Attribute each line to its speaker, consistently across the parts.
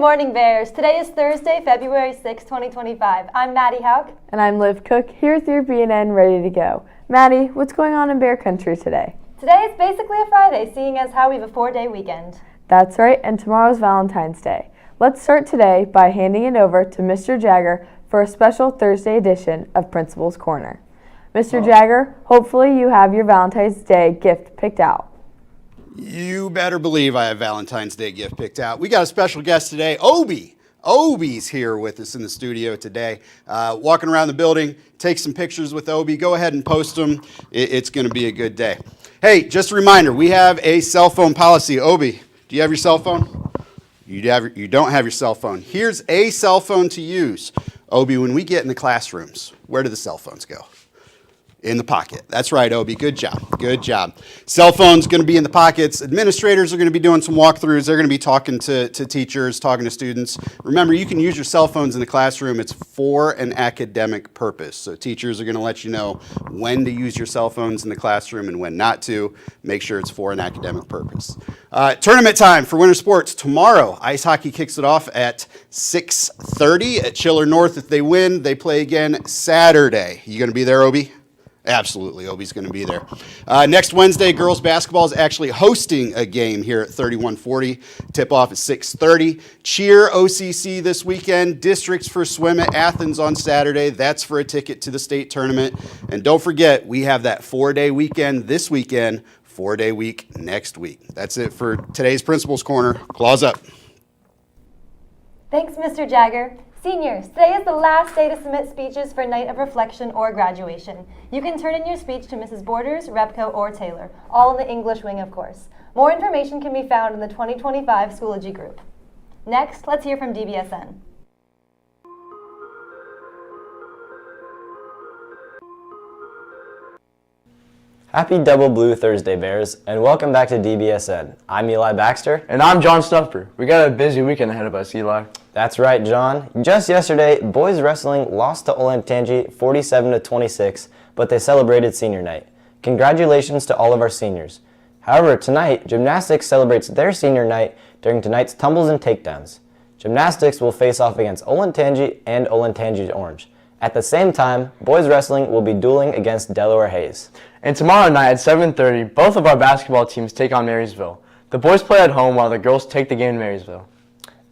Speaker 1: morning, Bears. Today is Thursday, February 6, 2025. I'm Maddie Hauk.
Speaker 2: And I'm Liv Cook, here with your BNN ready to go. Maddie, what's going on in Bear Country today?
Speaker 1: Today is basically a Friday, seeing as how we have a 4-day weekend.
Speaker 2: That's right, and tomorrow's Valentine's Day. Let's start today by handing it over to Mr. Jagger for a special Thursday edition of Principal's Corner. Mr. Jagger, hopefully you have your Valentine's Day gift picked out.
Speaker 3: You better believe I have Valentine's Day gift picked out. We got a special guest today, Obi. Obi's here with us in the studio today. Walking around the building, take some pictures with Obi. Go ahead and post them. It's going to be a good day. Hey, just a reminder, we have a cell phone policy. Obi, do you have your cell phone? You don't have your cell phone. Here's a cell phone to use. Obi, when we get in the classrooms, where do the cell phones go? In the pocket. That's right, Obi. Good job. Good job. Cell phones going to be in the pockets. Administrators are going to be doing some walkthroughs. They're going to be talking to teachers, talking to students. Remember, you can use your cell phones in the classroom. It's for an academic purpose. So teachers are going to let you know when to use your cell phones in the classroom and when not to. Make sure it's for an academic purpose. Tournament time for winter sports. Tomorrow, ice hockey kicks it off at 6:30 at Chiller North. If they win, they play again Saturday. You going to be there, Obi? Absolutely, Obi's going to be there. Next Wednesday, girls basketball is actually hosting a game here at 3140. Tip-off is 6:30. Cheer OCC this weekend. Districts for swim at Athens on Saturday. That's for a ticket to the state tournament. And don't forget, we have that 4-day weekend this weekend, 4-day week next week. That's it for today's Principal's Corner. Claws up.
Speaker 1: Thanks, Mr. Jagger. Seniors, today is the last day to submit speeches for Night of Reflection or graduation. You can turn in your speech to Mrs. Borders, Repko, or Taylor, all in the English wing, of course. More information can be found in the 2025 Schoology group. Next, let's hear from DBSN.
Speaker 4: Happy Double Blue Thursday, Bears, and welcome back to DBSN. I'm Eli Baxter.
Speaker 5: And I'm John Stuffer. We got a busy weekend ahead of us, Eli.
Speaker 4: That's right, John. Just yesterday, boys wrestling lost to Olentangy 47-26, but they celebrated senior night. Congratulations to all of our seniors. However, tonight, gymnastics celebrates their senior night during tonight's tumbles and takedowns. Gymnastics will face off against Olentangy and Olentangy Orange. At the same time, boys wrestling will be dueling against Delaware Hayes.
Speaker 5: And tomorrow night at 7:30, both of our basketball teams take on Marysville. The boys play at home while the girls take the game to Marysville.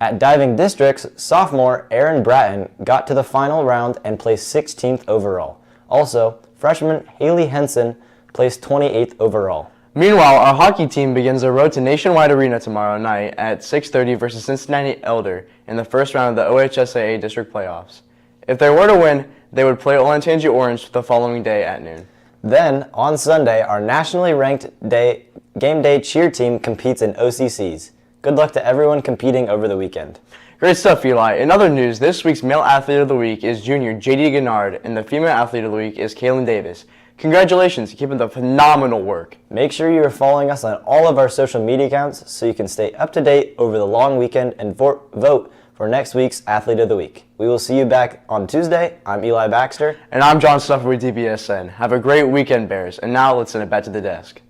Speaker 4: At diving districts, sophomore Aaron Bratton got to the final round and placed 16th overall. Also, freshman Haley Henson placed 28th overall.
Speaker 5: Meanwhile, our hockey team begins their road to Nationwide Arena tomorrow night at 6:30 versus Cincinnati Elder in the first round of the OHSAA district playoffs. If they were to win, they would play Olentangy Orange the following day at noon.
Speaker 4: Then, on Sunday, our nationally ranked game day cheer team competes in OCCs. Good luck to everyone competing over the weekend.
Speaker 5: Great stuff, Eli. In other news, this week's Male Athlete of the Week is junior J.D. Gennard, and the Female Athlete of the Week is Kaylin Davis. Congratulations, keep up the phenomenal work.
Speaker 4: Make sure you are following us on all of our social media accounts so you can stay up to date over the long weekend and vote for next week's Athlete of the Week. We will see you back on Tuesday. I'm Eli Baxter.
Speaker 5: And I'm John Stuffer with DBSN. Have a great weekend, Bears. And now let's send it back to the desk.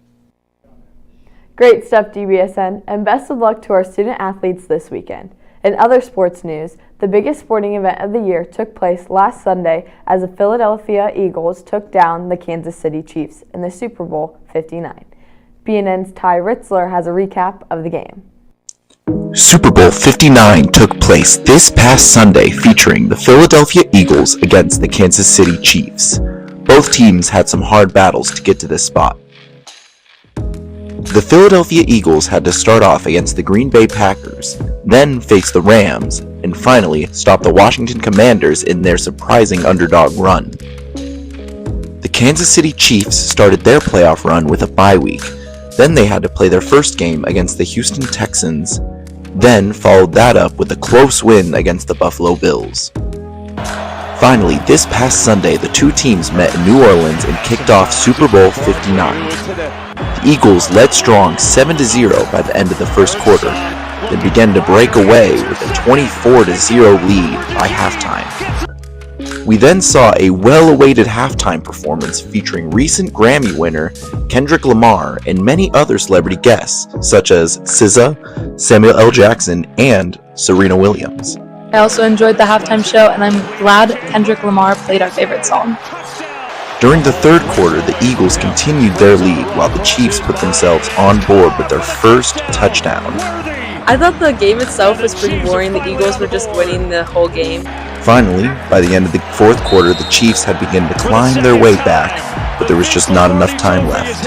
Speaker 2: Great stuff, DBSN, and best of luck to our student athletes this weekend. In other sports news, the biggest sporting event of the year took place last Sunday as the Philadelphia Eagles took down the Kansas City Chiefs in the Super Bowl 59. BNN's Ty Ritzler has a recap of the game.
Speaker 6: Super Bowl 59 took place this past Sunday, featuring the Philadelphia Eagles against the Kansas City Chiefs. Both teams had some hard battles to get to this spot. The Philadelphia Eagles had to start off against the Green Bay Packers, then face the Rams, and finally stop the Washington Commanders in their surprising underdog run. The Kansas City Chiefs started their playoff run with a bye week. Then they had to play their first game against the Houston Texans, then followed that up with a close win against the Buffalo Bills. Finally, this past Sunday, the two teams met in New Orleans and kicked off Super Bowl 59. The Eagles led strong 7-0 by the end of the first quarter, then began to break away with a 24-0 lead by halftime. We then saw a well-awaited halftime performance featuring recent Grammy winner Kendrick Lamar and many other celebrity guests, such as SZA, Samuel L. Jackson, and Serena Williams.
Speaker 7: I also enjoyed the halftime show, and I'm glad Kendrick Lamar played our favorite song.
Speaker 6: During the third quarter, the Eagles continued their lead while the Chiefs put themselves on board with their first touchdown.
Speaker 8: I thought the game itself was pretty boring. The Eagles were just winning the whole game.
Speaker 6: Finally, by the end of the fourth quarter, the Chiefs had begun to climb their way back, but there was just not enough time left.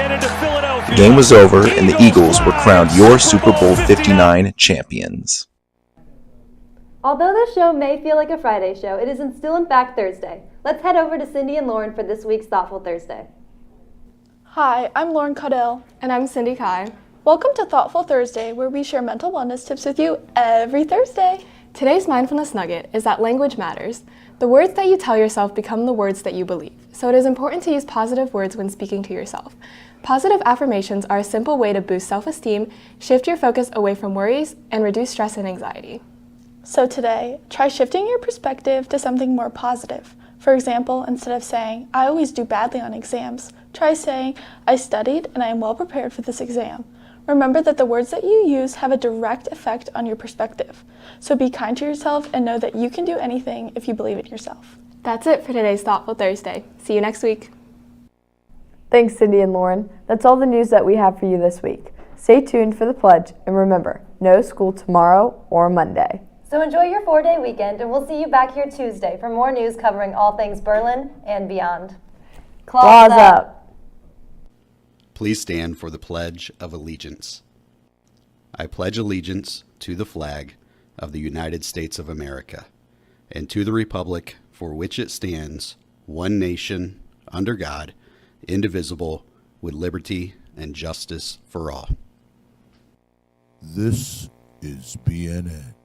Speaker 6: The game was over, and the Eagles were crowned your Super Bowl 59 champions.
Speaker 1: Although this show may feel like a Friday show, it is still in fact Thursday. Let's head over to Cindy and Lauren for this week's Thoughtful Thursday.
Speaker 9: Hi, I'm Lauren Caudell.
Speaker 2: And I'm Cindy Kai.
Speaker 9: Welcome to Thoughtful Thursday, where we share mental wellness tips with you every Thursday.
Speaker 2: Today's mindfulness nugget is that language matters. The words that you tell yourself become the words that you believe. So it is important to use positive words when speaking to yourself. Positive affirmations are a simple way to boost self-esteem, shift your focus away from worries, and reduce stress and anxiety.
Speaker 9: So today, try shifting your perspective to something more positive. For example, instead of saying, I always do badly on exams, try saying, I studied and I am well prepared for this exam. Remember that the words that you use have a direct effect on your perspective. So be kind to yourself and know that you can do anything if you believe in yourself.
Speaker 2: That's it for today's Thoughtful Thursday. See you next week. Thanks, Cindy and Lauren. That's all the news that we have for you this week. Stay tuned for the pledge, and remember, no school tomorrow or Monday.
Speaker 1: So enjoy your 4-day weekend, and we'll see you back here Tuesday for more news covering all things Berlin and beyond.
Speaker 2: Claws up.
Speaker 3: Please stand for the Pledge of Allegiance. I pledge allegiance to the flag of the United States of America and to the republic for which it stands, one nation, under God, indivisible, with liberty and justice for all.
Speaker 10: This is BNN.